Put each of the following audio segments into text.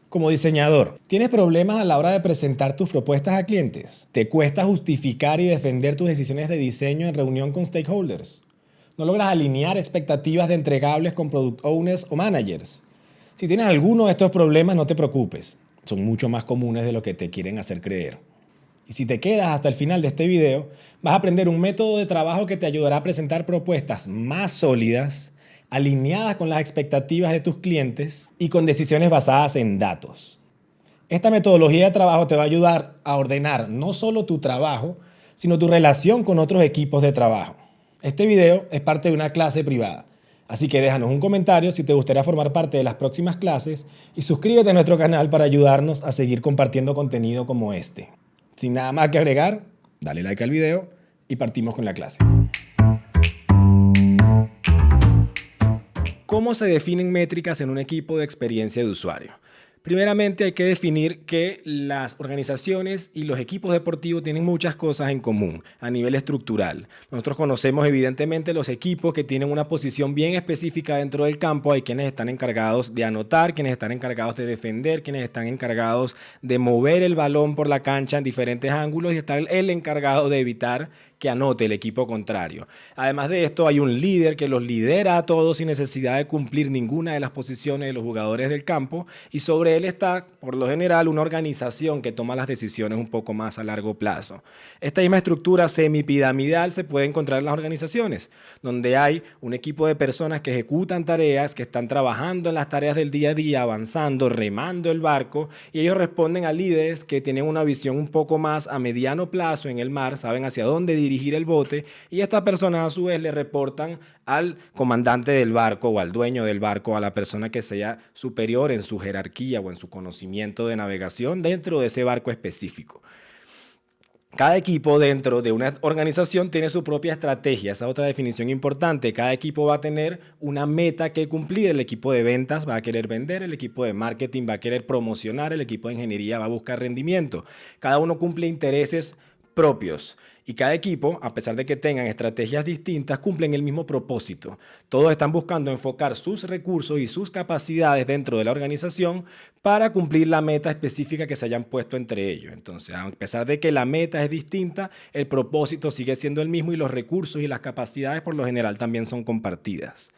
Como diseñador, ¿tienes problemas a la hora de presentar tus propuestas a clientes? ¿Te cuesta justificar y defender tus decisiones de diseño en reunión con stakeholders? ¿No logras alinear expectativas de entregables con product owners o managers? Si tienes alguno de estos problemas, no te preocupes. Son mucho más comunes de lo que te quieren hacer creer. Y si te quedas hasta el final de este video, vas a aprender un método de trabajo que te ayudará a presentar propuestas más sólidas, alineadas con las expectativas de tus clientes y con decisiones basadas en datos. Esta metodología de trabajo te va a ayudar a ordenar no solo tu trabajo, sino tu relación con otros equipos de trabajo. Este video es parte de una clase privada, así que déjanos un comentario si te gustaría formar parte de las próximas clases y suscríbete a nuestro canal para ayudarnos a seguir compartiendo contenido como este. Sin nada más que agregar, dale like al video y partimos con la clase. ¿Cómo se definen métricas en un equipo de experiencia de usuario? Primeramente hay que definir que las organizaciones y los equipos deportivos tienen muchas cosas en común a nivel estructural. Nosotros conocemos evidentemente los equipos que tienen una posición bien específica dentro del campo. Hay quienes están encargados de anotar, quienes están encargados de defender, quienes están encargados de mover el balón por la cancha en diferentes ángulos y está el encargado de evitar que anote el equipo contrario. Además de esto, hay un líder que los lidera a todos sin necesidad de cumplir ninguna de las posiciones de los jugadores del campo y sobre él está, por lo general, una organización que toma las decisiones un poco más a largo plazo. Esta misma estructura semipiramidal se puede encontrar en las organizaciones, donde hay un equipo de personas que ejecutan tareas, que están trabajando en las tareas del día a día, avanzando, remando el barco, y ellos responden a líderes que tienen una visión un poco más a mediano plazo en el mar, saben hacia dónde dirigir el bote, y estas personas a su vez le reportan al comandante del barco o al dueño del barco, a la persona que sea superior en su jerarquía o en su conocimiento de navegación dentro de ese barco específico. Cada equipo dentro de una organización tiene su propia estrategia, esa es otra definición importante. Cada equipo va a tener una meta que cumplir. El equipo de ventas va a querer vender, el equipo de marketing va a querer promocionar, el equipo de ingeniería va a buscar rendimiento. Cada uno cumple intereses propios. Y cada equipo, a pesar de que tengan estrategias distintas, cumplen el mismo propósito. Todos están buscando enfocar sus recursos y sus capacidades dentro de la organización para cumplir la meta específica que se hayan puesto entre ellos. Entonces, a pesar de que la meta es distinta, el propósito sigue siendo el mismo y los recursos y las capacidades por lo general también son compartidas.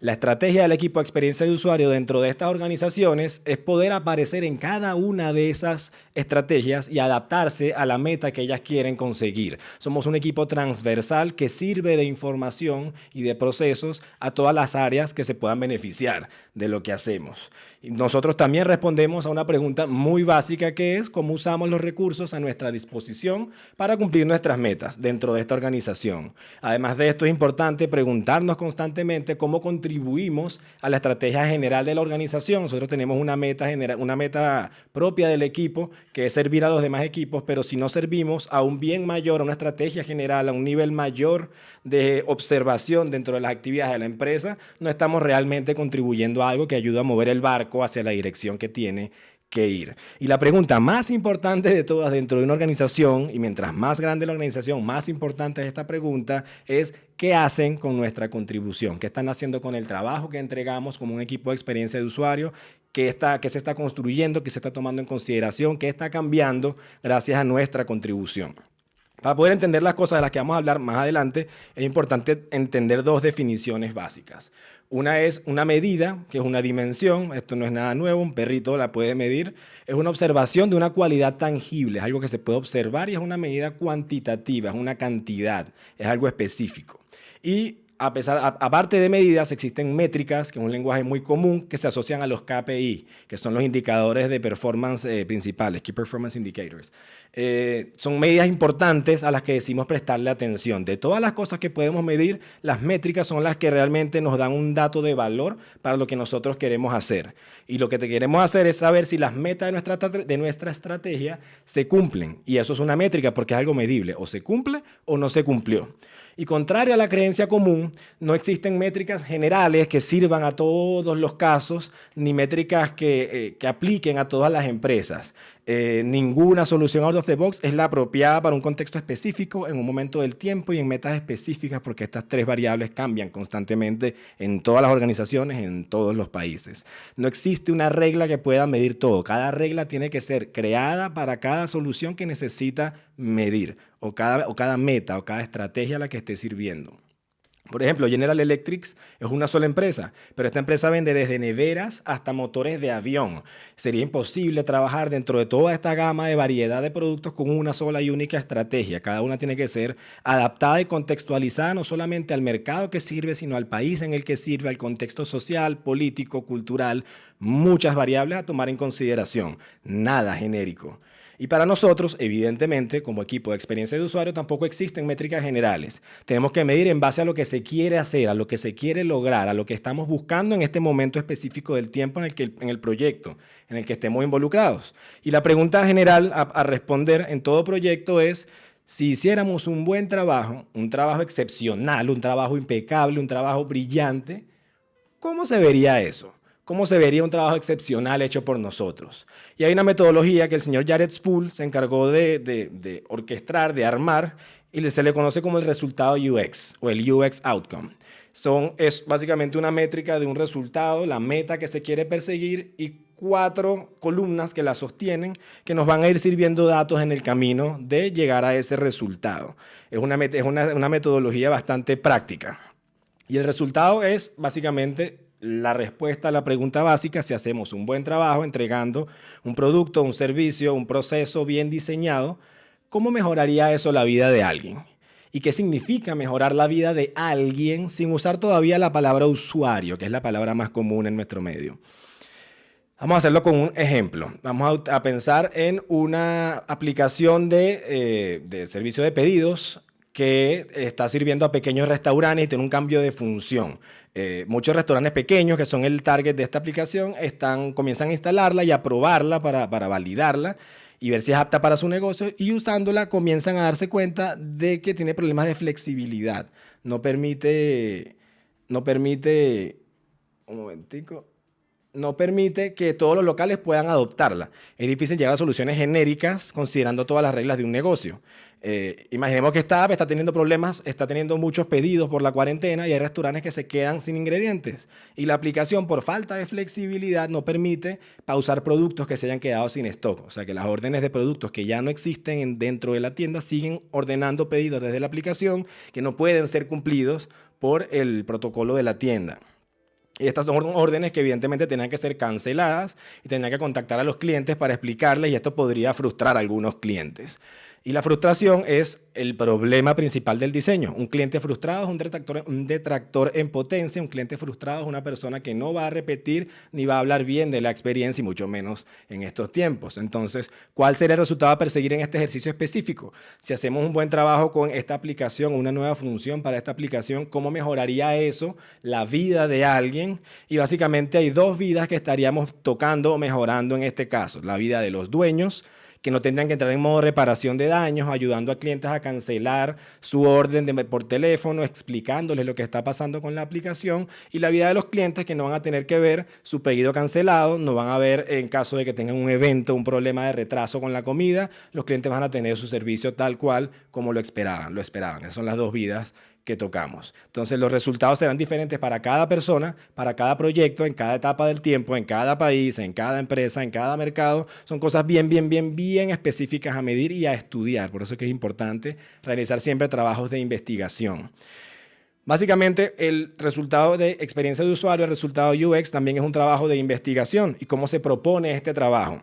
La estrategia del equipo de experiencia de usuario dentro de estas organizaciones es poder aparecer en cada una de esas estrategias y adaptarse a la meta que ellas quieren conseguir. Somos un equipo transversal que sirve de información y de procesos a todas las áreas que se puedan beneficiar de lo que hacemos. Y nosotros también respondemos a una pregunta muy básica que es cómo usamos los recursos a nuestra disposición para cumplir nuestras metas dentro de esta organización. Además de esto es importante preguntarnos constantemente cómo contribuimos a la estrategia general de la organización. Nosotros tenemos una meta propia del equipo que es servir a los demás equipos, pero si no servimos a un bien mayor, a una estrategia general, a un nivel mayor de observación dentro de las actividades de la empresa, no estamos realmente contribuyendo a algo que ayude a mover el barco hacia la dirección que tiene que ir. Y la pregunta más importante de todas dentro de una organización, y mientras más grande la organización, más importante es esta pregunta, es ¿qué hacen con nuestra contribución? ¿Qué están haciendo con el trabajo que entregamos como un equipo de experiencia de usuario? ¿Qué se está construyendo? ¿Qué se está tomando en consideración? ¿Qué está cambiando gracias a nuestra contribución? Para poder entender las cosas de las que vamos a hablar más adelante, es importante entender dos definiciones básicas. Una es una medida, que es una dimensión, esto no es nada nuevo, un perrito la puede medir, es una observación de una cualidad tangible, es algo que se puede observar y es una medida cuantitativa, es una cantidad, es algo específico. Y aparte de medidas, existen métricas, que es un lenguaje muy común, que se asocian a los KPI, que son los indicadores de performance principales, Key Performance Indicators. Son medidas importantes a las que decimos prestarle atención. De todas las cosas que podemos medir, las métricas son las que realmente nos dan un dato de valor para lo que nosotros queremos hacer. Y lo que queremos hacer es saber si las metas de nuestra estrategia se cumplen. Y eso es una métrica porque es algo medible. O se cumple o no se cumplió. Y contrario a la creencia común, no existen métricas generales que sirvan a todos los casos, ni métricas que apliquen a todas las empresas. Ninguna solución out of the box es la apropiada para un contexto específico, en un momento del tiempo y en metas específicas, porque estas tres variables cambian constantemente en todas las organizaciones, en todos los países. No existe una regla que pueda medir todo. Cada regla tiene que ser creada para cada solución que necesita medir, o cada meta, o cada estrategia a la que esté sirviendo. Por ejemplo, General Electric es una sola empresa, pero esta empresa vende desde neveras hasta motores de avión. Sería imposible trabajar dentro de toda esta gama de variedad de productos con una sola y única estrategia. Cada una tiene que ser adaptada y contextualizada no solamente al mercado que sirve, sino al país en el que sirve, al contexto social, político, cultural. Muchas variables a tomar en consideración. Nada genérico. Y para nosotros, evidentemente, como equipo de experiencia de usuario, tampoco existen métricas generales. Tenemos que medir en base a lo que se quiere hacer, a lo que se quiere lograr, a lo que estamos buscando en este momento específico del tiempo en el proyecto, en el que estemos involucrados. Y la pregunta general a responder en todo proyecto es: si hiciéramos un buen trabajo, un trabajo excepcional, un trabajo impecable, un trabajo brillante, ¿cómo se vería eso? ¿Cómo se vería un trabajo excepcional hecho por nosotros? Y hay una metodología que el señor Jared Spool se encargó de orquestar, de armar, y se le conoce como el resultado UX o el UX Outcome. Es básicamente una métrica de un resultado, la meta que se quiere perseguir y 4 columnas que la sostienen, que nos van a ir sirviendo datos en el camino de llegar a ese resultado. Es una metodología bastante práctica. Y el resultado es básicamente la respuesta a la pregunta básica: si hacemos un buen trabajo entregando un producto, un servicio, un proceso bien diseñado, ¿cómo mejoraría eso la vida de alguien? ¿Y qué significa mejorar la vida de alguien sin usar todavía la palabra usuario, que es la palabra más común en nuestro medio? Vamos a hacerlo con un ejemplo. Vamos a pensar en una aplicación de servicio de pedidos que está sirviendo a pequeños restaurantes y tiene un cambio de función. Muchos restaurantes pequeños, que son el target de esta aplicación, comienzan a instalarla y a probarla para validarla y ver si es apta para su negocio, y usándola comienzan a darse cuenta de que tiene problemas de flexibilidad. No permite que todos los locales puedan adoptarla. Es difícil llegar a soluciones genéricas considerando todas las reglas de un negocio. Imaginemos que esta app está teniendo problemas, está teniendo muchos pedidos por la cuarentena y hay restaurantes que se quedan sin ingredientes. Y la aplicación, por falta de flexibilidad, no permite pausar productos que se hayan quedado sin stock. O sea que las órdenes de productos que ya no existen dentro de la tienda siguen ordenando pedidos desde la aplicación que no pueden ser cumplidos por el protocolo de la tienda. Y estas son órdenes que evidentemente tenían que ser canceladas y tenían que contactar a los clientes para explicarles, y esto podría frustrar a algunos clientes. Y la frustración es el problema principal del diseño. Un cliente frustrado es un detractor en potencia. Un cliente frustrado es una persona que no va a repetir ni va a hablar bien de la experiencia, y mucho menos en estos tiempos. Entonces, ¿cuál sería el resultado a perseguir en este ejercicio específico? Si hacemos un buen trabajo con esta aplicación, una nueva función para esta aplicación, ¿cómo mejoraría eso la vida de alguien? Y básicamente hay 2 vidas que estaríamos tocando o mejorando en este caso. La vida de los dueños, que no tendrían que entrar en modo reparación de daños, ayudando a clientes a cancelar su orden por teléfono, explicándoles lo que está pasando con la aplicación, y la vida de los clientes, que no van a tener que ver su pedido cancelado, no van a ver en caso de que tengan un evento, un problema de retraso con la comida, los clientes van a tener su servicio tal cual como lo esperaban. Esas son las 2 vidas que tocamos. Entonces, los resultados serán diferentes para cada persona, para cada proyecto, en cada etapa del tiempo, en cada país, en cada empresa, en cada mercado. Son cosas bien específicas a medir y a estudiar. Por eso es que es importante realizar siempre trabajos de investigación. Básicamente, el resultado de experiencia de usuario, el resultado UX, también es un trabajo de investigación. ¿Y cómo se propone este trabajo?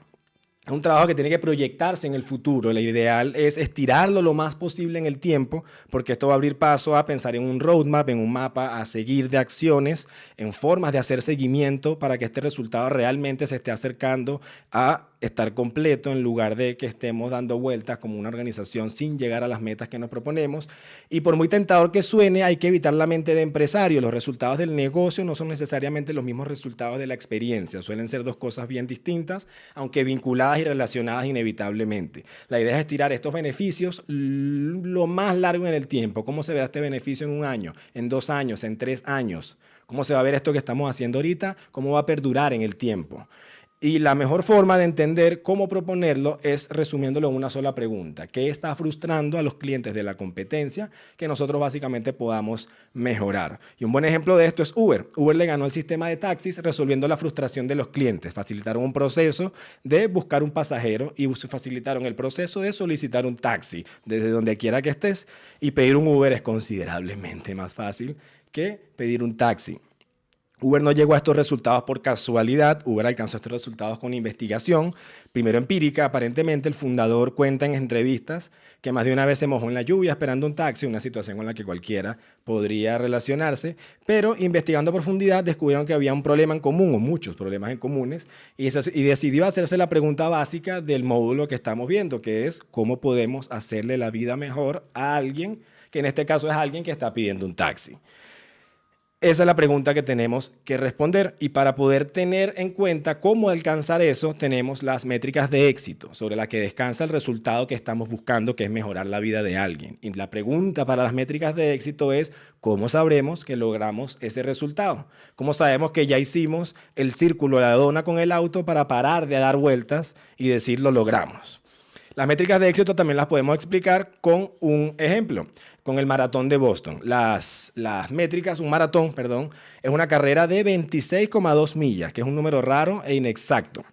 Es un trabajo que tiene que proyectarse en el futuro. Lo ideal es estirarlo lo más posible en el tiempo, porque esto va a abrir paso a pensar en un roadmap, en un mapa a seguir de acciones, en formas de hacer seguimiento para que este resultado realmente se esté acercando a estar completo, en lugar de que estemos dando vueltas como una organización sin llegar a las metas que nos proponemos. Y por muy tentador que suene, hay que evitar la mente de empresario. Los resultados del negocio no son necesariamente los mismos resultados de la experiencia. Suelen ser 2 cosas bien distintas, aunque vinculadas y relacionadas inevitablemente. La idea es estirar estos beneficios lo más largo en el tiempo. ¿Cómo se verá este beneficio en 1 año, en 2 años, en 3 años? ¿Cómo se va a ver esto que estamos haciendo ahorita? ¿Cómo va a perdurar en el tiempo? Y la mejor forma de entender cómo proponerlo es resumiéndolo en una sola pregunta. ¿Qué está frustrando a los clientes de la competencia que nosotros básicamente podamos mejorar? Y un buen ejemplo de esto es Uber. Uber le ganó el sistema de taxis resolviendo la frustración de los clientes. Facilitaron un proceso de buscar un pasajero y facilitaron el proceso de solicitar un taxi desde donde quiera que estés. Y pedir un Uber es considerablemente más fácil que pedir un taxi. Uber no llegó a estos resultados por casualidad. Uber alcanzó estos resultados con investigación, primero empírica. Aparentemente, el fundador cuenta en entrevistas que más de una vez se mojó en la lluvia esperando un taxi, una situación con la que cualquiera podría relacionarse, pero investigando a profundidad descubrieron que había un problema en común, o muchos problemas en comunes, y decidió hacerse la pregunta básica del módulo que estamos viendo, que es cómo podemos hacerle la vida mejor a alguien, que en este caso es alguien que está pidiendo un taxi. Esa es la pregunta que tenemos que responder, y para poder tener en cuenta cómo alcanzar eso, tenemos las métricas de éxito sobre las que descansa el resultado que estamos buscando, que es mejorar la vida de alguien. Y la pregunta para las métricas de éxito es, ¿cómo sabremos que logramos ese resultado? ¿Cómo sabemos que ya hicimos el círculo, la dona con el auto para parar de dar vueltas y decir lo logramos? Las métricas de éxito también las podemos explicar con un ejemplo, con el maratón de Boston. Las métricas, un maratón, perdón, es una carrera de 26,2 millas, que es un número raro e inexacto.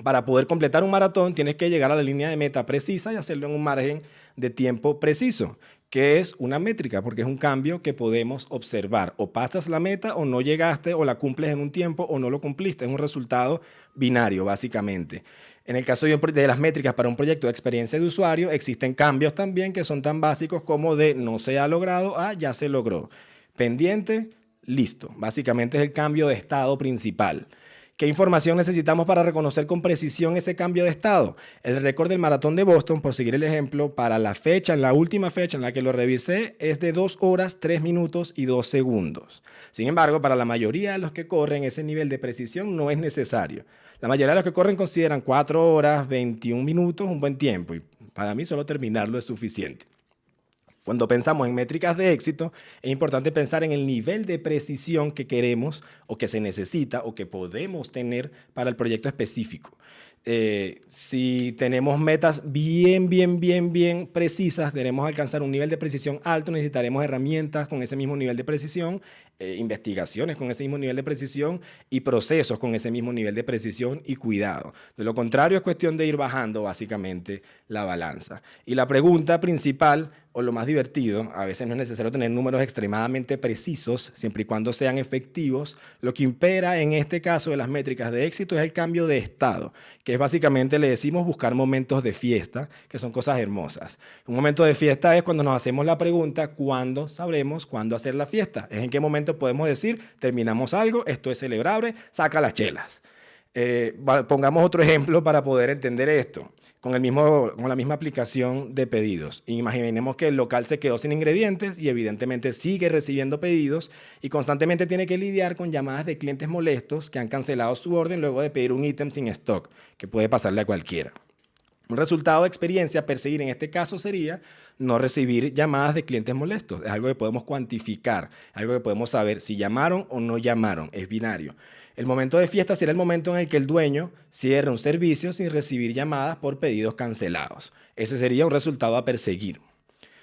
Para poder completar un maratón tienes que llegar a la línea de meta precisa y hacerlo en un margen de tiempo preciso, que es una métrica, porque es un cambio que podemos observar. O pasas la meta o no llegaste, o la cumples en un tiempo o no lo cumpliste. Es un resultado binario, básicamente. En el caso de las métricas para un proyecto de experiencia de usuario, existen cambios también que son tan básicos como de no se ha logrado a ya se logró. Pendiente, listo. Básicamente es el cambio de estado principal. ¿Qué información necesitamos para reconocer con precisión ese cambio de estado? El récord del maratón de Boston, por seguir el ejemplo, para la fecha, en la última fecha en la que lo revisé, es de 2 horas, 3 minutos y 2 segundos. Sin embargo, para la mayoría de los que corren, ese nivel de precisión no es necesario. La mayoría de los que corren consideran 4 horas, 21 minutos un buen tiempo, y para mí solo terminarlo es suficiente. Cuando pensamos en métricas de éxito, es importante pensar en el nivel de precisión que queremos o que se necesita o que podemos tener para el proyecto específico. Si tenemos metas bien precisas, debemos alcanzar un nivel de precisión alto, necesitaremos herramientas con ese mismo nivel de precisión, investigaciones con ese mismo nivel de precisión y procesos con ese mismo nivel de precisión y cuidado. De lo contrario, es cuestión de ir bajando básicamente la balanza. Y la pregunta principal, o lo más divertido, a veces no es necesario tener números extremadamente precisos, siempre y cuando sean efectivos. Lo que impera en este caso de las métricas de éxito es el cambio de estado, que es básicamente, le decimos, buscar momentos de fiesta, que son cosas hermosas. Un momento de fiesta es cuando nos hacemos la pregunta, ¿cuándo sabremos cuándo hacer la fiesta? Es en qué momento podemos decir, terminamos algo, esto es celebrable, saca las chelas. Pongamos otro ejemplo para poder entender esto. Con la misma aplicación de pedidos. Imaginemos que el local se quedó sin ingredientes y evidentemente sigue recibiendo pedidos y constantemente tiene que lidiar con llamadas de clientes molestos que han cancelado su orden luego de pedir un ítem sin stock, que puede pasarle a cualquiera. Un resultado de experiencia a perseguir en este caso sería no recibir llamadas de clientes molestos. Es algo que podemos cuantificar, algo que podemos saber si llamaron o no llamaron, es binario. El momento de fiesta será el momento en el que el dueño cierre un servicio sin recibir llamadas por pedidos cancelados. Ese sería un resultado a perseguir.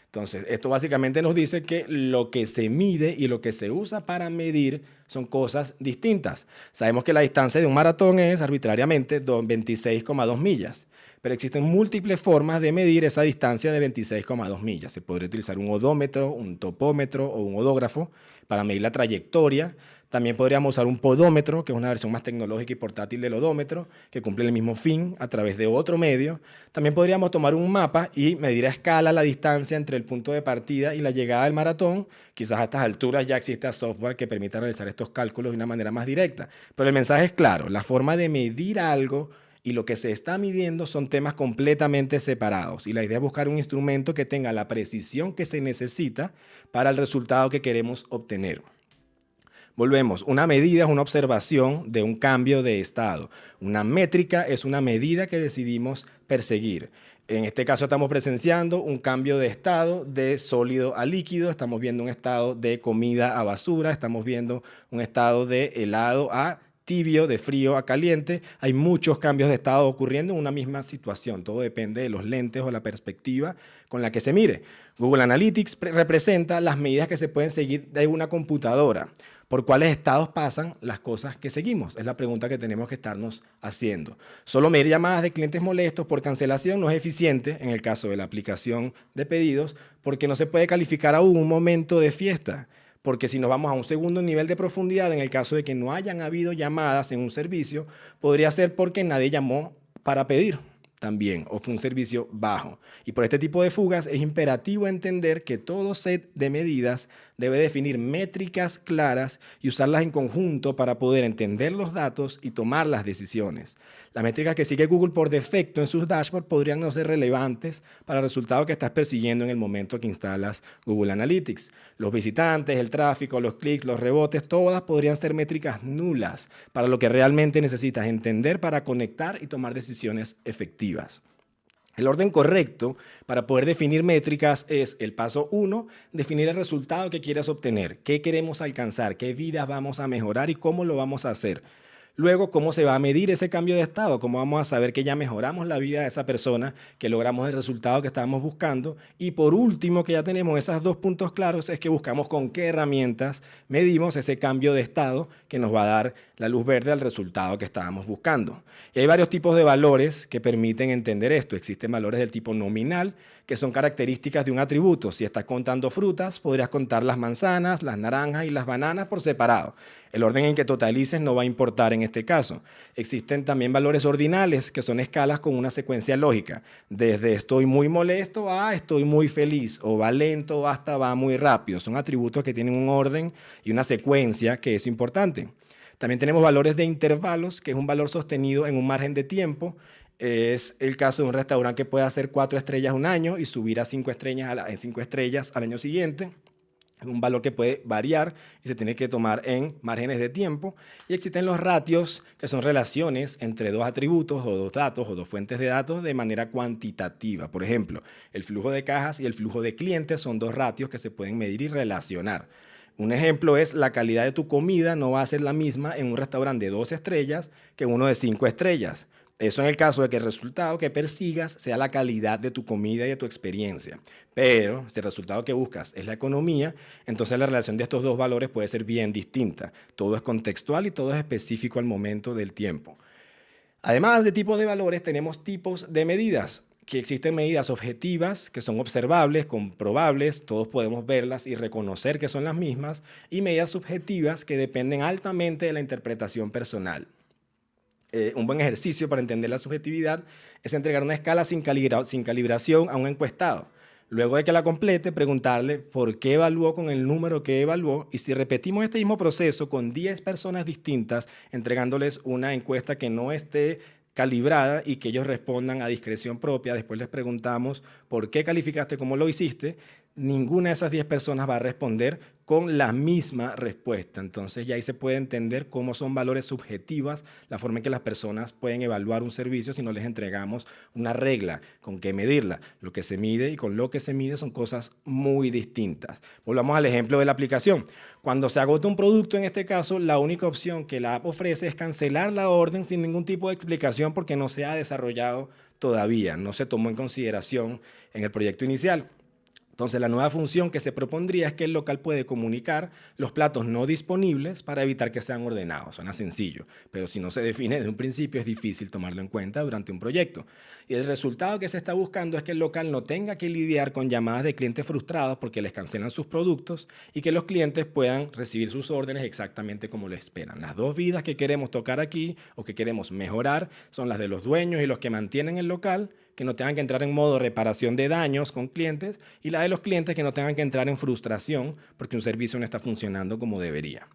Entonces, esto básicamente nos dice que lo que se mide y lo que se usa para medir son cosas distintas. Sabemos que la distancia de un maratón es arbitrariamente 26,2 millas. Pero existen múltiples formas de medir esa distancia de 26,2 millas. Se podría utilizar un odómetro, un topómetro o un odógrafo para medir la trayectoria. También podríamos usar un podómetro, que es una versión más tecnológica y portátil del odómetro, que cumple el mismo fin a través de otro medio. También podríamos tomar un mapa y medir a escala la distancia entre el punto de partida y la llegada del maratón. Quizás a estas alturas ya existe software que permita realizar estos cálculos de una manera más directa. Pero el mensaje es claro, la forma de medir algo y lo que se está midiendo son temas completamente separados. Y la idea es buscar un instrumento que tenga la precisión que se necesita para el resultado que queremos obtener. Volvemos, una medida es una observación de un cambio de estado. Una métrica es una medida que decidimos perseguir. En este caso estamos presenciando un cambio de estado de sólido a líquido, estamos viendo un estado de comida a basura, estamos viendo un estado de helado a tibio, de frío a caliente, hay muchos cambios de estado ocurriendo en una misma situación. Todo depende de los lentes o la perspectiva con la que se mire. Google Analytics representa las medidas que se pueden seguir de una computadora. ¿Por cuáles estados pasan las cosas que seguimos? Es la pregunta que tenemos que estarnos haciendo. Solo medir llamadas de clientes molestos por cancelación no es eficiente en el caso de la aplicación de pedidos porque no se puede calificar aún un momento de fiesta. Porque si nos vamos a un segundo nivel de profundidad, en el caso de que no hayan habido llamadas en un servicio, podría ser porque nadie llamó para pedir también, o fue un servicio bajo. Y por este tipo de fugas es imperativo entender que todo set de medidas debe definir métricas claras y usarlas en conjunto para poder entender los datos y tomar las decisiones. Las métricas que sigue Google por defecto en sus dashboards podrían no ser relevantes para el resultado que estás persiguiendo en el momento que instalas Google Analytics. Los visitantes, el tráfico, los clics, los rebotes, todas podrían ser métricas nulas para lo que realmente necesitas entender para conectar y tomar decisiones efectivas. El orden correcto para poder definir métricas es el paso 1, definir el resultado que quieres obtener, qué queremos alcanzar, qué vidas vamos a mejorar y cómo lo vamos a hacer. Luego, ¿cómo se va a medir ese cambio de estado? ¿Cómo vamos a saber que ya mejoramos la vida de esa persona, que logramos el resultado que estábamos buscando? Y por último, que ya tenemos esos 2 puntos claros, es que buscamos con qué herramientas medimos ese cambio de estado que nos va a dar la luz verde al resultado que estábamos buscando. Y hay varios tipos de valores que permiten entender esto. Existen valores del tipo nominal, que son características de un atributo. Si estás contando frutas, podrías contar las manzanas, las naranjas y las bananas por separado. El orden en que totalices no va a importar en este caso. Existen también valores ordinales, que son escalas con una secuencia lógica. Desde estoy muy molesto a estoy muy feliz, o va lento hasta va muy rápido. Son atributos que tienen un orden y una secuencia que es importante. También tenemos valores de intervalos, que es un valor sostenido en un margen de tiempo. Es el caso de un restaurante que puede hacer 4 estrellas un año y subir a 5 estrellas al año siguiente. Es un valor que puede variar y se tiene que tomar en márgenes de tiempo. Y existen los ratios, que son relaciones entre 2 atributos o 2 datos o 2 fuentes de datos de manera cuantitativa. Por ejemplo, el flujo de cajas y el flujo de clientes son 2 ratios que se pueden medir y relacionar. Un ejemplo es la calidad de tu comida no va a ser la misma en un restaurante de 2 estrellas que uno de 5 estrellas. Eso en el caso de que el resultado que persigas sea la calidad de tu comida y de tu experiencia. Pero si el resultado que buscas es la economía, entonces la relación de estos 2 valores puede ser bien distinta. Todo es contextual y todo es específico al momento del tiempo. Además de tipos de valores, tenemos tipos de medidas. Que existen medidas objetivas, que son observables, comprobables, todos podemos verlas y reconocer que son las mismas, y medidas subjetivas que dependen altamente de la interpretación personal. Un buen ejercicio para entender la subjetividad es entregar una escala sin calibración a un encuestado. Luego de que la complete, preguntarle por qué evaluó con el número que evaluó, y si repetimos este mismo proceso con 10 personas distintas, entregándoles una encuesta que no esté calibrada y que ellos respondan a discreción propia, después les preguntamos por qué calificaste, cómo lo hiciste, ninguna de esas 10 personas va a responder con la misma respuesta. Entonces ya ahí se puede entender cómo son valores subjetivos, la forma en que las personas pueden evaluar un servicio si no les entregamos una regla con qué medirla. Lo que se mide y con lo que se mide son cosas muy distintas. Volvamos al ejemplo de la aplicación. Cuando se agota un producto, en este caso, la única opción que la app ofrece es cancelar la orden sin ningún tipo de explicación porque no se ha desarrollado todavía, no se tomó en consideración en el proyecto inicial. Entonces, la nueva función que se propondría es que el local puede comunicar los platos no disponibles para evitar que sean ordenados. Suena sencillo, pero si no se define desde un principio es difícil tomarlo en cuenta durante un proyecto. Y el resultado que se está buscando es que el local no tenga que lidiar con llamadas de clientes frustrados porque les cancelan sus productos y que los clientes puedan recibir sus órdenes exactamente como lo esperan. Las 2 vidas que queremos tocar aquí o que queremos mejorar son las de los dueños y los que mantienen el local, que no tengan que entrar en modo reparación de daños con clientes, y la de los clientes que no tengan que entrar en frustración porque un servicio no está funcionando como debería.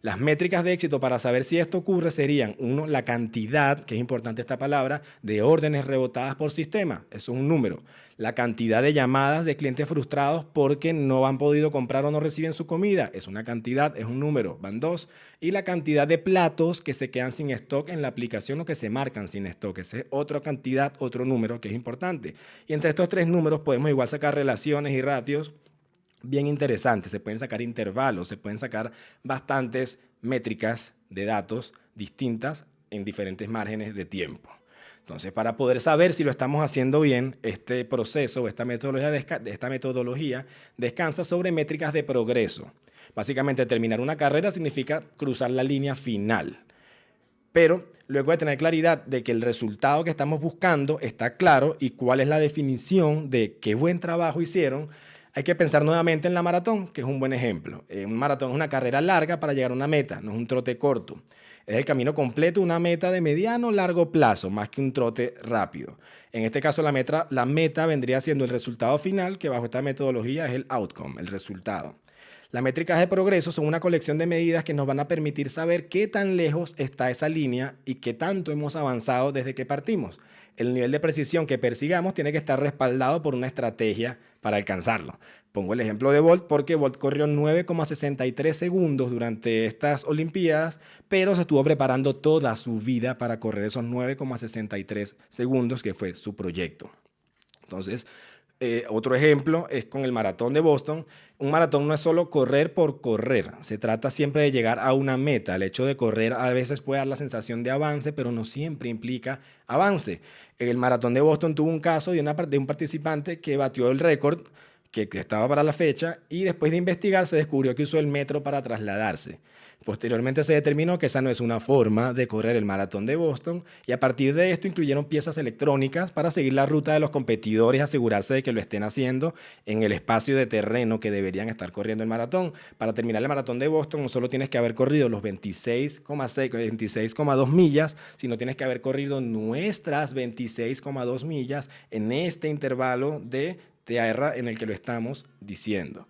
Las métricas de éxito para saber si esto ocurre serían, 1, la cantidad, que es importante esta palabra, de órdenes rebotadas por sistema. Eso es un número. La cantidad de llamadas de clientes frustrados porque no han podido comprar o no reciben su comida. Es una cantidad, es un número, van 2. Y la cantidad de platos que se quedan sin stock en la aplicación o que se marcan sin stock. Esa es otra cantidad, otro número que es importante. Y entre estos 3 números podemos igual sacar relaciones y ratios bien interesantes. Se pueden sacar intervalos, se pueden sacar bastantes métricas de datos distintas en diferentes márgenes de tiempo. Entonces, para poder saber si lo estamos haciendo bien, este proceso o esta metodología descansa sobre métricas de progreso. Básicamente, terminar una carrera significa cruzar la línea final. Pero luego de tener claridad de que el resultado que estamos buscando está claro y cuál es la definición de qué buen trabajo hicieron, hay que pensar nuevamente en la maratón, que es un buen ejemplo. Un maratón es una carrera larga para llegar a una meta, no es un trote corto. Es el camino completo, una meta de mediano o largo plazo, más que un trote rápido. En este caso, la meta vendría siendo el resultado final, que bajo esta metodología es el outcome, el resultado. Las métricas de progreso son una colección de medidas que nos van a permitir saber qué tan lejos está esa línea y qué tanto hemos avanzado desde que partimos. El nivel de precisión que persigamos tiene que estar respaldado por una estrategia para alcanzarlo. Pongo el ejemplo de Bolt porque Bolt corrió 9,63 segundos durante estas Olimpiadas, pero se estuvo preparando toda su vida para correr esos 9,63 segundos, que fue su proyecto. Entonces, otro ejemplo es con el maratón de Boston. Un maratón no es solo correr por correr, se trata siempre de llegar a una meta. El hecho de correr a veces puede dar la sensación de avance, pero no siempre implica avance. El maratón de Boston tuvo un caso de un participante que batió el récord que estaba para la fecha y después de investigar se descubrió que usó el metro para trasladarse. Posteriormente se determinó que esa no es una forma de correr el maratón de Boston y a partir de esto incluyeron piezas electrónicas para seguir la ruta de los competidores y asegurarse de que lo estén haciendo en el espacio de terreno que deberían estar corriendo el maratón. Para terminar el maratón de Boston no solo tienes que haber corrido los 26,2 millas, sino tienes que haber corrido nuestras 26,2 millas en este intervalo de tierra en el que lo estamos diciendo.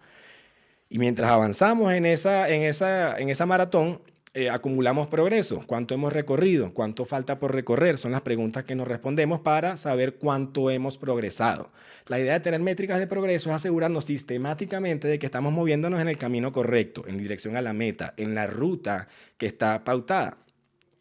Y mientras avanzamos en esa maratón, acumulamos progreso. ¿Cuánto hemos recorrido? ¿Cuánto falta por recorrer? Son las preguntas que nos respondemos para saber cuánto hemos progresado. La idea de tener métricas de progreso es asegurarnos sistemáticamente de que estamos moviéndonos en el camino correcto, en dirección a la meta, en la ruta que está pautada.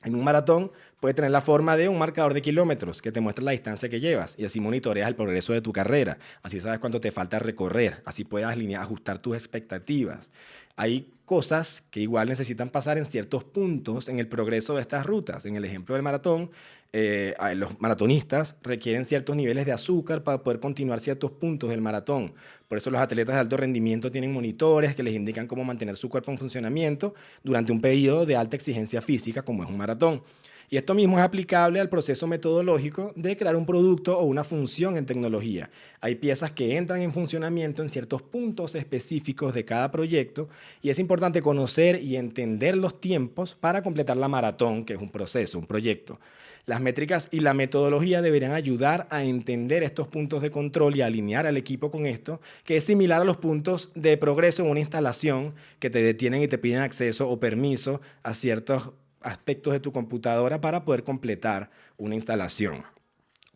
En un maratón puede tener la forma de un marcador de kilómetros que te muestra la distancia que llevas y así monitoreas el progreso de tu carrera. Así sabes cuánto te falta recorrer, así puedes ajustar tus expectativas. Hay cosas que igual necesitan pasar en ciertos puntos en el progreso de estas rutas. En el ejemplo del maratón, los maratonistas requieren ciertos niveles de azúcar para poder continuar ciertos puntos del maratón. Por eso los atletas de alto rendimiento tienen monitores que les indican cómo mantener su cuerpo en funcionamiento durante un periodo de alta exigencia física como es un maratón. Y esto mismo es aplicable al proceso metodológico de crear un producto o una función en tecnología. Hay piezas que entran en funcionamiento en ciertos puntos específicos de cada proyecto y es importante conocer y entender los tiempos para completar la maratón, que es un proceso, un proyecto. Las métricas y la metodología deberían ayudar a entender estos puntos de control y a alinear al equipo con esto, que es similar a los puntos de progreso en una instalación que te detienen y te piden acceso o permiso a ciertos aspectos de tu computadora para poder completar una instalación.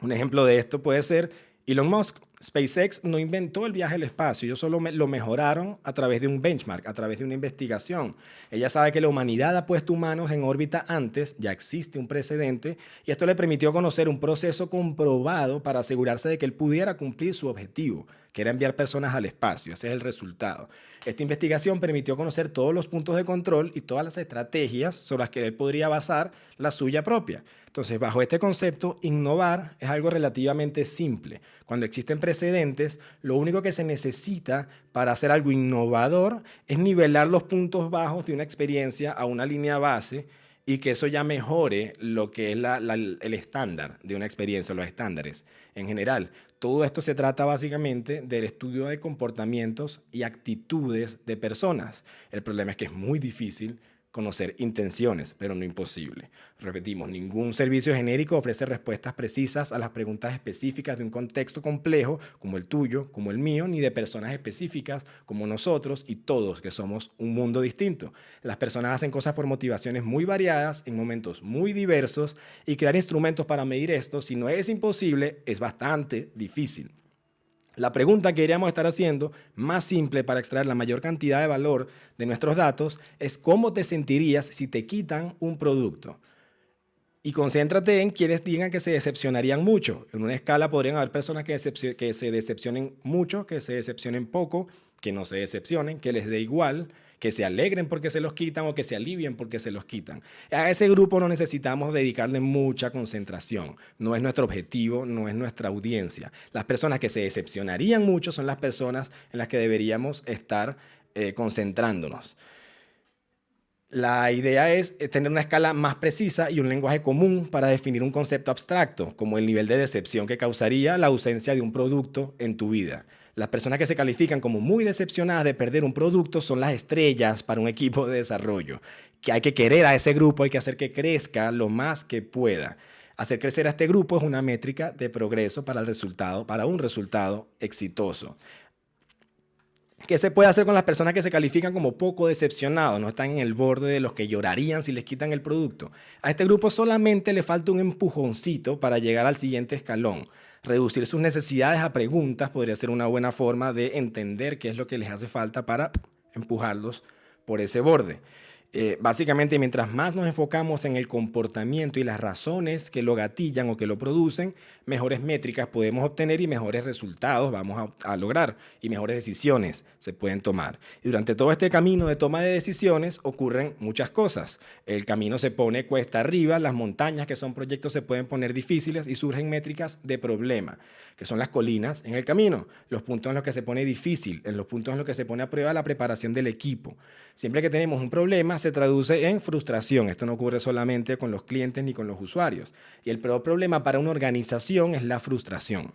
Un ejemplo de esto puede ser Elon Musk. SpaceX no inventó el viaje al espacio, ellos solo lo mejoraron a través de un benchmark, a través de una investigación. Ella sabe que la humanidad ha puesto humanos en órbita antes, ya existe un precedente, y esto le permitió conocer un proceso comprobado para asegurarse de que él pudiera cumplir su objetivo, que era enviar personas al espacio. Ese es el resultado. Esta investigación permitió conocer todos los puntos de control y todas las estrategias sobre las que él podría basar la suya propia. Entonces, bajo este concepto, innovar es algo relativamente simple. Cuando existen precedentes, lo único que se necesita para hacer algo innovador es nivelar los puntos bajos de una experiencia a una línea base y que eso ya mejore lo que es el estándar de una experiencia, los estándares en general. Todo esto se trata básicamente del estudio de comportamientos y actitudes de personas. El problema es que es muy difícil conocer intenciones, pero no imposible. Repetimos, ningún servicio genérico ofrece respuestas precisas a las preguntas específicas de un contexto complejo como el tuyo, como el mío, ni de personas específicas como nosotros y todos, que somos un mundo distinto. Las personas hacen cosas por motivaciones muy variadas, en momentos muy diversos, y crear instrumentos para medir esto, si no es imposible, es bastante difícil. La pregunta que deberíamos estar haciendo, más simple para extraer la mayor cantidad de valor de nuestros datos, es cómo te sentirías si te quitan un producto. Y concéntrate en quienes digan que se decepcionarían mucho. En una escala podrían haber personas que se decepcionen mucho, que se decepcionen poco, que no se decepcionen, que les dé igual, que se alegren porque se los quitan o que se alivien porque se los quitan. A ese grupo no necesitamos dedicarle mucha concentración. No es nuestro objetivo, no es nuestra audiencia. Las personas que se decepcionarían mucho son las personas en las que deberíamos estar concentrándonos. La idea es tener una escala más precisa y un lenguaje común para definir un concepto abstracto, como el nivel de decepción que causaría la ausencia de un producto en tu vida. Las personas que se califican como muy decepcionadas de perder un producto son las estrellas para un equipo de desarrollo. Que hay que querer a ese grupo, hay que hacer que crezca lo más que pueda. Hacer crecer a este grupo es una métrica de progreso para un resultado exitoso. ¿Qué se puede hacer con las personas que se califican como poco decepcionados? No están en el borde de los que llorarían si les quitan el producto. A este grupo solamente le falta un empujoncito para llegar al siguiente escalón. Reducir sus necesidades a preguntas podría ser una buena forma de entender qué es lo que les hace falta para empujarlos por ese borde. Básicamente, mientras más nos enfocamos en el comportamiento y las razones que lo gatillan o que lo producen, mejores métricas podemos obtener y mejores resultados vamos a lograr y mejores decisiones se pueden tomar. Y durante todo este camino de toma de decisiones ocurren muchas cosas. El camino se pone cuesta arriba, las montañas que son proyectos se pueden poner difíciles y surgen métricas de problema, que son las colinas en el camino, los puntos en los que se pone difícil, en los puntos en los que se pone a prueba la preparación del equipo. Siempre que tenemos un problema, se traduce en frustración. Esto no ocurre solamente con los clientes ni con los usuarios. Y el peor problema para una organización es la frustración.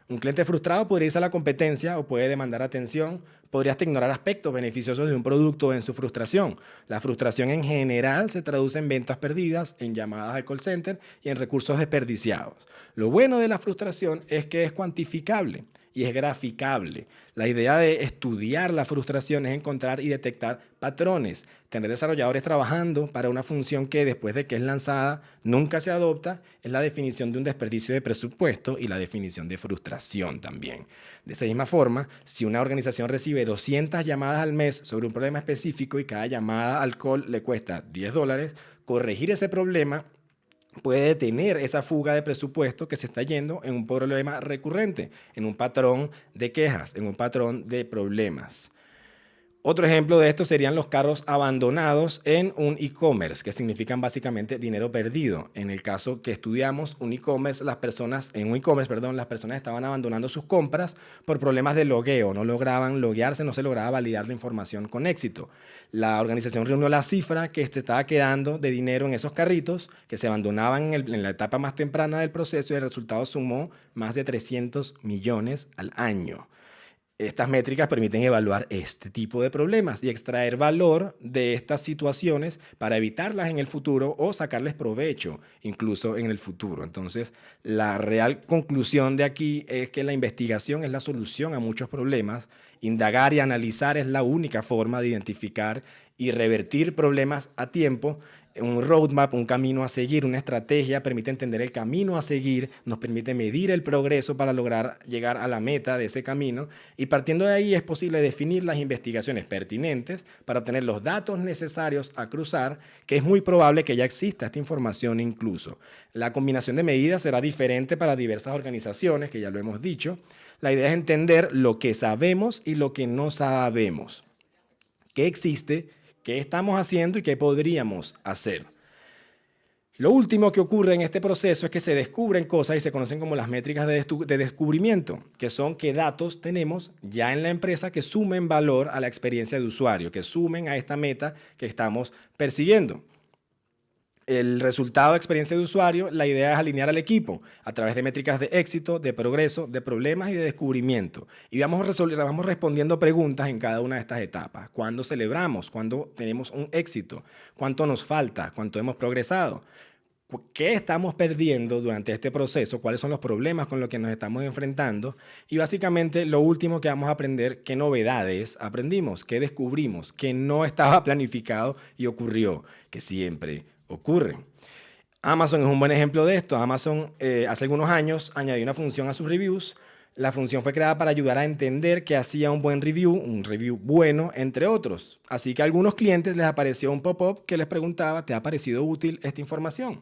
Un cliente frustrado podría irse a la competencia o puede demandar atención. Podría hasta ignorar aspectos beneficiosos de un producto en su frustración. La frustración en general se traduce en ventas perdidas, en llamadas al call center y en recursos desperdiciados. Lo bueno de la frustración es que es cuantificable y es graficable. La idea de estudiar la frustración es encontrar y detectar patrones. Tener desarrolladores trabajando para una función que después de que es lanzada nunca se adopta es la definición de un desperdicio de presupuesto y la definición de frustración también. De esa misma forma, si una organización recibe 200 llamadas al mes sobre un problema específico y cada llamada al call le cuesta $10, corregir ese problema puede detener esa fuga de presupuesto que se está yendo en un problema recurrente, en un patrón de quejas, en un patrón de problemas. Otro ejemplo de esto serían los carros abandonados en un e-commerce, que significan básicamente dinero perdido. En el caso que estudiamos un e-commerce, las personas estaban abandonando sus compras por problemas de logueo, no lograban loguearse, no se lograba validar la información con éxito. La organización reunió la cifra que se estaba quedando de dinero en esos carritos que se abandonaban en la etapa más temprana del proceso y el resultado sumó más de 300 millones al año. Estas métricas permiten evaluar este tipo de problemas y extraer valor de estas situaciones para evitarlas en el futuro o sacarles provecho incluso en el futuro. Entonces, la real conclusión de aquí es que la investigación es la solución a muchos problemas. Indagar y analizar es la única forma de identificar y revertir problemas a tiempo. Un roadmap, un camino a seguir, una estrategia permite entender el camino a seguir, nos permite medir el progreso para lograr llegar a la meta de ese camino y partiendo de ahí es posible definir las investigaciones pertinentes para obtener los datos necesarios a cruzar, que es muy probable que ya exista esta información incluso. La combinación de medidas será diferente para diversas organizaciones, que ya lo hemos dicho. La idea es entender lo que sabemos y lo que no sabemos. ¿Qué existe? ¿Qué estamos haciendo y qué podríamos hacer? Lo último que ocurre en este proceso es que se descubren cosas y se conocen como las métricas de descubrimiento, que son qué datos tenemos ya en la empresa que sumen valor a la experiencia de usuario, que sumen a esta meta que estamos persiguiendo. El resultado de experiencia de usuario, la idea es alinear al equipo a través de métricas de éxito, de progreso, de problemas y de descubrimiento. Y vamos respondiendo preguntas en cada una de estas etapas. ¿Cuándo celebramos? ¿Cuándo tenemos un éxito? ¿Cuánto nos falta? ¿Cuánto hemos progresado? ¿Qué estamos perdiendo durante este proceso? ¿Cuáles son los problemas con los que nos estamos enfrentando? Y básicamente lo último que vamos a aprender, ¿qué novedades aprendimos? ¿Qué descubrimos? ¿Qué no estaba planificado y ocurrió? Que siempre ocurre. Amazon es un buen ejemplo de esto. Amazon hace algunos años añadió una función a sus reviews. La función fue creada para ayudar a entender qué hacía un buen review, un review bueno, entre otros. Así que a algunos clientes les apareció un pop-up que les preguntaba, ¿te ha parecido útil esta información?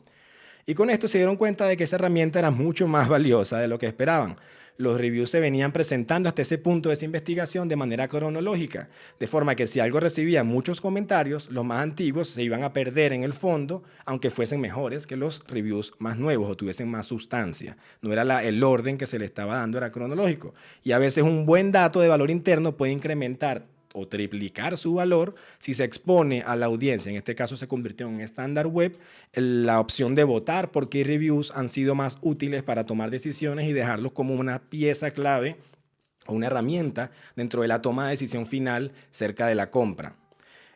Y con esto se dieron cuenta de que esa herramienta era mucho más valiosa de lo que esperaban. los reviews se venían presentando hasta ese punto de esa investigación de manera cronológica, de forma que si algo recibía muchos comentarios, los más antiguos se iban a perder en el fondo, aunque fuesen mejores que los reviews más nuevos o tuviesen más sustancia. No era el orden que se le estaba dando, era cronológico. Y a veces un buen dato de valor interno puede incrementar o triplicar su valor si se expone a la audiencia. En este caso se convirtió en un estándar web la opción de votar por qué reviews han sido más útiles para tomar decisiones y dejarlos como una pieza clave o una herramienta dentro de la toma de decisión final cerca de la compra.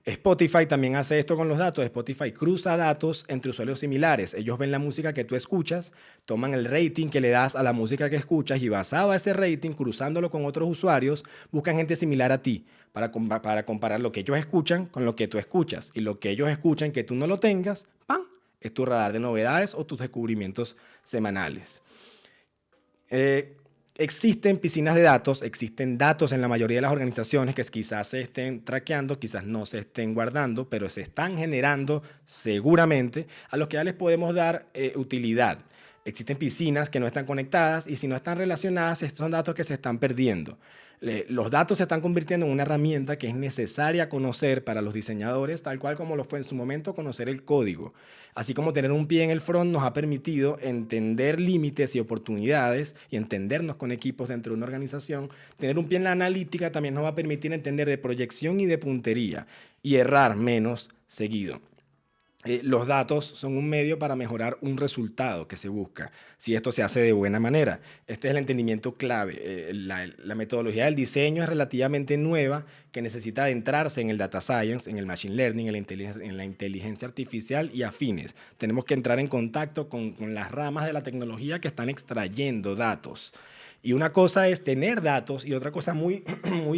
Spotify también hace esto con los datos. Spotify cruza datos entre usuarios similares. Ellos ven la música que tú escuchas, toman el rating que le das a la música que escuchas y basado a ese rating, cruzándolo con otros usuarios, buscan gente similar a ti para comparar lo que ellos escuchan con lo que tú escuchas. Y lo que ellos escuchan que tú no lo tengas, ¡pam!, es tu radar de novedades o tus descubrimientos semanales. Existen piscinas de datos, existen datos en la mayoría de las organizaciones que quizás se estén traqueando, quizás no se estén guardando, pero se están generando seguramente, a los que ya les podemos dar utilidad. Existen piscinas que no están conectadas y si no están relacionadas, estos son datos que se están perdiendo. Los datos se están convirtiendo en una herramienta que es necesaria conocer para los diseñadores, tal cual como lo fue en su momento conocer el código. Así como tener un pie en el front nos ha permitido entender límites y oportunidades y entendernos con equipos dentro de una organización. Tener un pie en la analítica también nos va a permitir entender de proyección y de puntería y errar menos seguido. Los datos son un medio para mejorar un resultado que se busca, si esto se hace de buena manera. Este es el entendimiento clave. La metodología del diseño es relativamente nueva, que necesita adentrarse en el data science, en el machine learning, en la inteligencia artificial y afines. Tenemos que entrar en contacto con las ramas de la tecnología que están extrayendo datos. Y una cosa es tener datos y otra cosa muy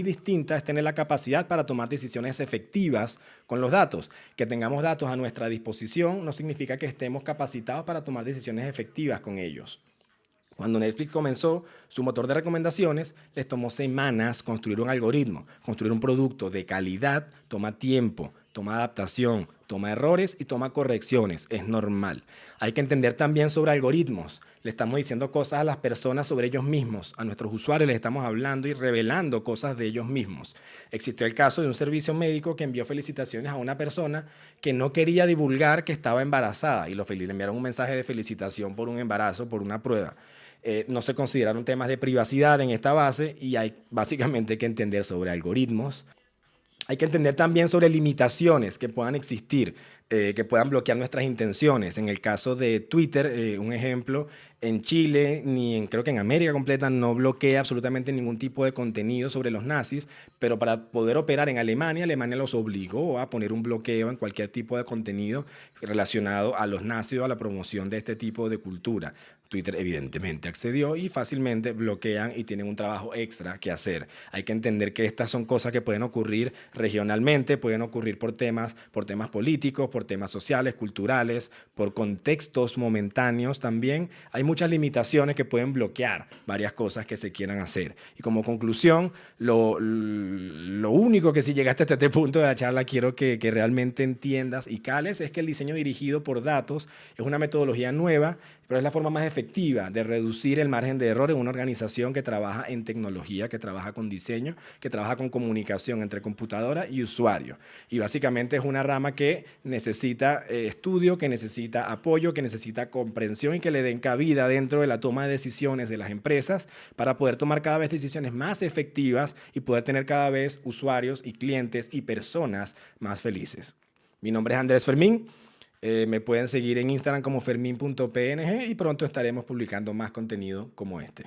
distinta es tener la capacidad para tomar decisiones efectivas con los datos. Que tengamos datos a nuestra disposición no significa que estemos capacitados para tomar decisiones efectivas con ellos. Cuando Netflix comenzó su motor de recomendaciones, les tomó semanas construir un algoritmo. Construir un producto de calidad toma tiempo, toma adaptación, toma errores y toma correcciones. Es normal. Hay que entender también sobre algoritmos. Le estamos diciendo cosas a las personas sobre ellos mismos. A nuestros usuarios les estamos hablando y revelando cosas de ellos mismos. Existió el caso de un servicio médico que envió felicitaciones a una persona que no quería divulgar que estaba embarazada y le enviaron un mensaje de felicitación por un embarazo, por una prueba. No se consideraron temas de privacidad en esta base y hay básicamente que entender sobre algoritmos. Hay que entender también sobre limitaciones que puedan existir, que puedan bloquear nuestras intenciones. En el caso de Twitter, un ejemplo, en Chile, creo que en América completa, no bloquea absolutamente ningún tipo de contenido sobre los nazis, pero para poder operar en Alemania, Alemania los obligó a poner un bloqueo en cualquier tipo de contenido relacionado a los nazis o a la promoción de este tipo de cultura. Twitter evidentemente accedió y fácilmente bloquean y tienen un trabajo extra que hacer. Hay que entender que estas son cosas que pueden ocurrir regionalmente, pueden ocurrir por temas políticos, por temas sociales, culturales, por contextos momentáneos también. Hay muchas limitaciones que pueden bloquear varias cosas que se quieran hacer. Y como conclusión, lo único que si llegaste hasta este punto de la charla quiero que realmente entiendas y cales es que el diseño dirigido por datos es una metodología nueva, pero es la forma más efectiva de reducir el margen de error en una organización que trabaja en tecnología, que trabaja con diseño, que trabaja con comunicación entre computadora y usuario. Y básicamente es una rama que necesita estudio, que necesita apoyo, que necesita comprensión y que le den cabida dentro de la toma de decisiones de las empresas para poder tomar cada vez decisiones más efectivas y poder tener cada vez usuarios y clientes y personas más felices. Mi nombre es Andrés Fermín. Me pueden seguir en Instagram como fermin.png y pronto estaremos publicando más contenido como este.